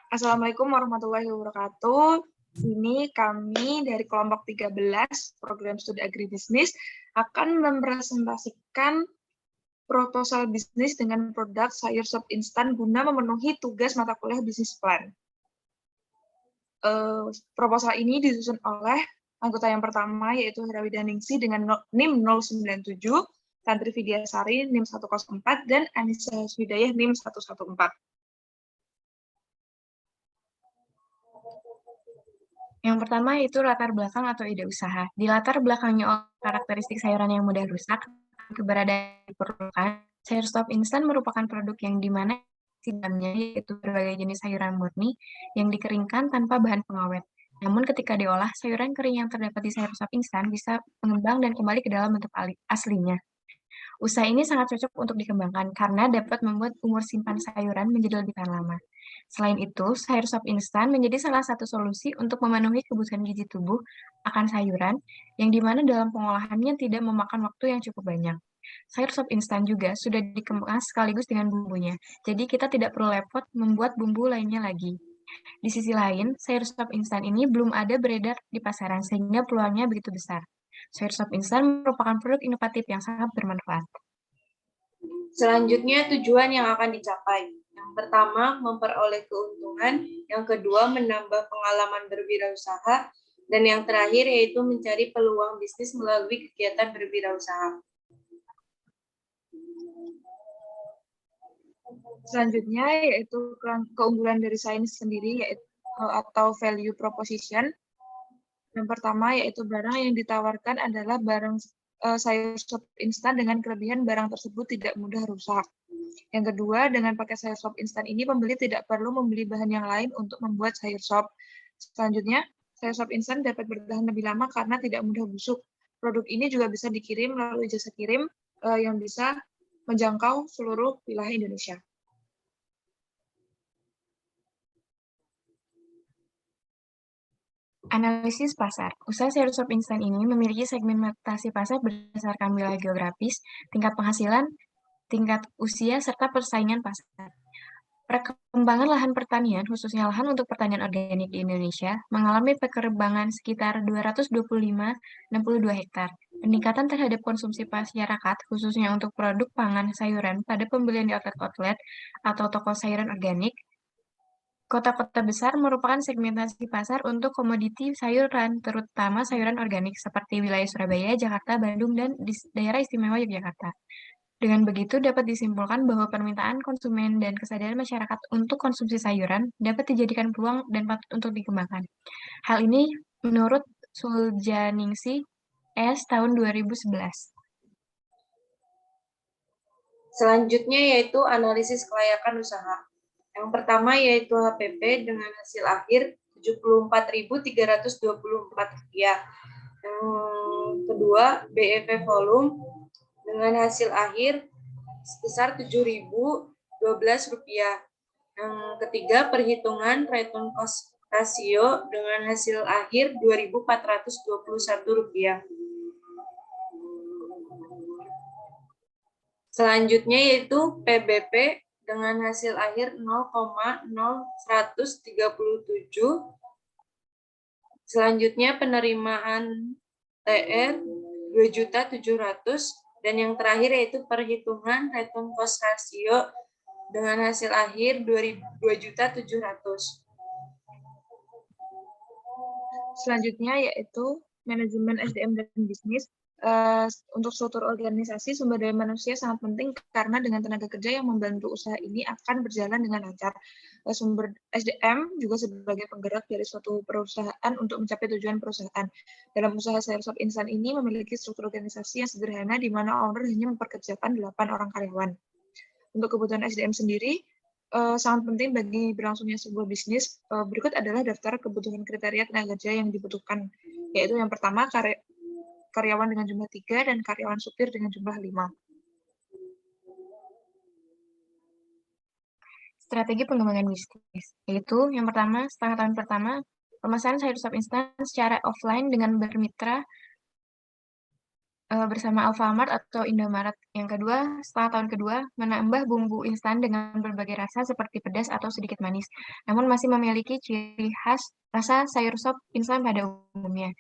Assalamualaikum warahmatullahi wabarakatuh. Ini kami dari kelompok 13 program studi agribisnis akan mempresentasikan proposal bisnis dengan produk sayur sop instan guna memenuhi tugas mata kuliah bisnis plan. Proposal ini disusun oleh anggota yang pertama yaitu Herawida Ningsih dengan NIM 097, Santri Vidyasari NIM 104, dan Anissa Hidayah NIM 114. Yang pertama yaitu latar belakang atau ide usaha. Di latar belakangnya oleh karakteristik sayuran yang mudah rusak, keberadaan diperlukan, sayur sop instan merupakan produk yang dimana di dalamnya yaitu berbagai jenis sayuran murni yang dikeringkan tanpa bahan pengawet. Namun ketika diolah, sayuran kering yang terdapat di sayur sop instan bisa mengembang dan kembali ke dalam bentuk aslinya. Usaha ini sangat cocok untuk dikembangkan karena dapat membuat umur simpan sayuran menjadi lebih tahan lama. Selain itu, sayur sop instan menjadi salah satu solusi untuk memenuhi kebutuhan gizi tubuh akan sayuran, yang dimana dalam pengolahannya tidak memakan waktu yang cukup banyak. Sayur sop instan juga sudah dikemas sekaligus dengan bumbunya, jadi kita tidak perlu repot membuat bumbu lainnya lagi. Di sisi lain, sayur sop instan ini belum ada beredar di pasaran, sehingga peluangnya begitu besar. Sayur sop instan merupakan produk inovatif yang sangat bermanfaat. Selanjutnya, tujuan yang akan dicapai. Yang pertama, memperoleh keuntungan. Yang kedua, menambah pengalaman berwirausaha. Dan yang terakhir, yaitu mencari peluang bisnis melalui kegiatan berwirausaha. Selanjutnya yaitu keunggulan dari sains sendiri yaitu atau value proposition. Yang pertama yaitu barang yang ditawarkan adalah barang sayur sop instan dengan kelebihan barang tersebut tidak mudah rusak. Yang kedua, dengan pakai sayur sop instan ini pembeli tidak perlu membeli bahan yang lain untuk membuat sayur sop. Selanjutnya, sayur sop instan dapat bertahan lebih lama karena tidak mudah busuk. Produk ini juga bisa dikirim melalui jasa kirim yang bisa menjangkau seluruh wilayah Indonesia. Analisis pasar. Usaha sayur sop instan ini memiliki segmentasi pasar berdasarkan wilayah geografis, tingkat penghasilan, tingkat usia, serta persaingan pasar. Perkembangan lahan pertanian, khususnya lahan untuk pertanian organik di Indonesia, mengalami perkembangan sekitar 225,62 hektar. Peningkatan terhadap konsumsi masyarakat, khususnya untuk produk pangan sayuran pada pembelian di outlet-outlet atau toko sayuran organik. Kota-kota besar merupakan segmentasi pasar untuk komoditi sayuran, terutama sayuran organik seperti wilayah Surabaya, Jakarta, Bandung, dan di daerah istimewa Yogyakarta. Dengan begitu, dapat disimpulkan bahwa permintaan konsumen dan kesadaran masyarakat untuk konsumsi sayuran dapat dijadikan peluang dan patut untuk dikembangkan. Hal ini menurut Suljaningsih S. tahun 2011. Selanjutnya yaitu analisis kelayakan usaha. Yang pertama yaitu HPP dengan hasil akhir Rp74.324. Yang kedua BEP volume dengan hasil akhir sebesar Rp7.012. Yang ketiga perhitungan return cost ratio dengan hasil akhir Rp2.421. Selanjutnya yaitu PBP dengan hasil akhir 0,0137. Selanjutnya penerimaan TR 2.700.000 dan yang terakhir yaitu perhitungan return cost ratio dengan hasil akhir 2.700.000. Selanjutnya yaitu manajemen SDM dan bisnis. Untuk struktur organisasi sumber daya manusia sangat penting karena dengan tenaga kerja yang membantu usaha ini akan berjalan dengan lancar. Sumber SDM juga sebagai penggerak dari suatu perusahaan untuk mencapai tujuan perusahaan. Dalam usaha sayur sop instan ini memiliki struktur organisasi yang sederhana di mana owner hanya memperkerjakan 8 orang karyawan. Untuk kebutuhan SDM sendiri, sangat penting bagi berlangsungnya sebuah bisnis. Berikut adalah daftar kebutuhan kriteria tenaga kerja yang dibutuhkan, yaitu yang pertama karyawan dengan jumlah 3 dan karyawan supir dengan jumlah 5. Strategi pengembangan bisnis, yaitu yang pertama, setengah tahun pertama, pemasaran sayur sop instan secara offline dengan bermitra bersama Alfamart atau Indomaret. Yang kedua, setelah tahun kedua, menambah bumbu instan dengan berbagai rasa seperti pedas atau sedikit manis, namun masih memiliki ciri khas rasa sayur sop instan pada umumnya.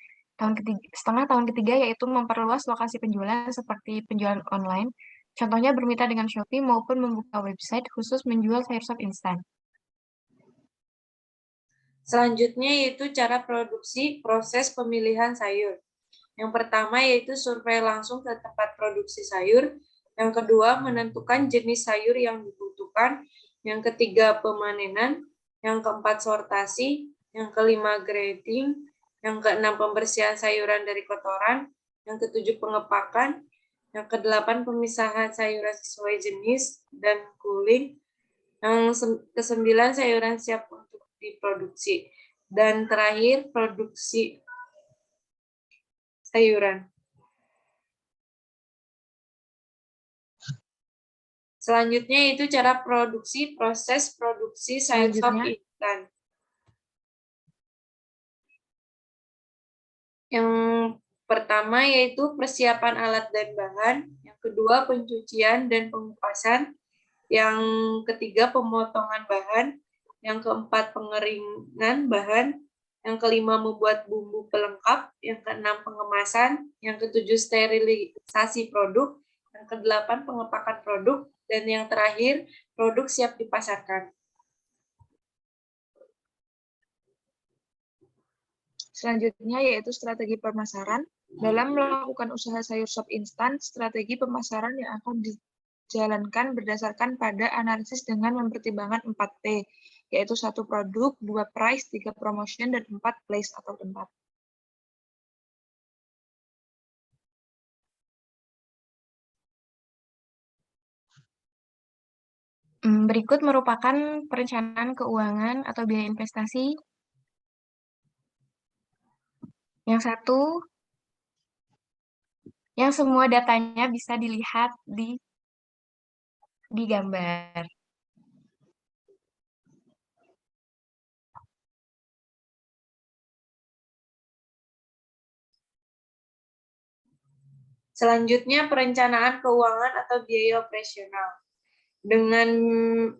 Setengah tahun ketiga yaitu memperluas lokasi penjualan seperti penjualan online, contohnya bermitra dengan Shopee maupun membuka website khusus menjual sayur sop instan. Selanjutnya yaitu cara produksi proses pemilihan sayur. Yang pertama yaitu survei langsung ke tempat produksi sayur. Yang kedua, menentukan jenis sayur yang dibutuhkan. Yang ketiga, pemanenan. Yang keempat, sortasi. Yang kelima, grading. Yang keenam, pembersihan sayuran dari kotoran. Yang ketujuh, pengepakan. Yang kedelapan, pemisahan sayuran sesuai jenis dan cooling. Yang kesembilan, sayuran siap untuk diproduksi. Dan terakhir, produksi sayuran. Selanjutnya itu cara produksi, proses produksi sayur sop instan. Yang pertama yaitu persiapan alat dan bahan, yang kedua pencucian dan pengupasan, yang ketiga pemotongan bahan, yang keempat pengeringan bahan, yang kelima membuat bumbu pelengkap, yang keenam pengemasan, yang ketujuh sterilisasi produk, yang kedelapan pengepakan produk, dan yang terakhir produk siap dipasarkan. Selanjutnya yaitu strategi pemasaran. Dalam melakukan usaha sayur sop instan, strategi pemasaran yang akan dijalankan berdasarkan pada analisis dengan mempertimbangkan 4P, yaitu 1 produk, 2 price, 3 promotion, dan 4 place atau tempat. Berikut merupakan perencanaan keuangan atau biaya investasi. Yang satu, yang semua datanya bisa dilihat di gambar. Selanjutnya perencanaan keuangan atau biaya operasional. Dengan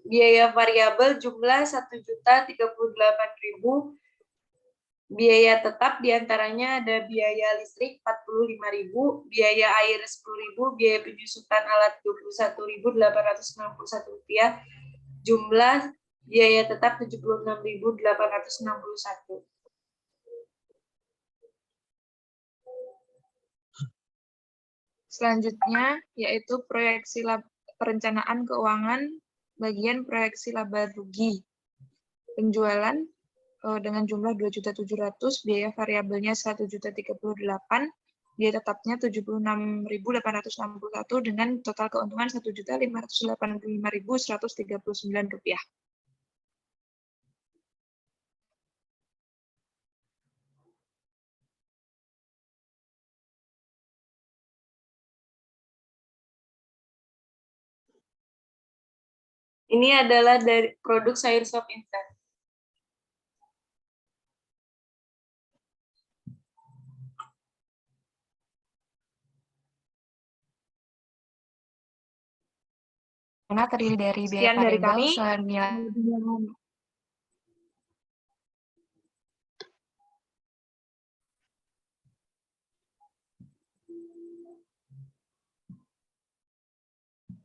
biaya variabel jumlah 1.038.000, biaya tetap diantaranya ada biaya listrik 45.000, biaya air 10.000, biaya penyusutan alat 21.861 rupiah, jumlah biaya tetap 76.861. Selanjutnya yaitu proyeksi perencanaan keuangan bagian proyeksi laba rugi. Penjualan dengan jumlah 2.700.000, biaya variabelnya 1.038.000, biaya tetapnya 76.861 dengan total keuntungan 1.585.139 rupiah. Ini adalah dari produk sayur sop instan. Karena terdiri dari biaya Sekian dari variabel kami. senilai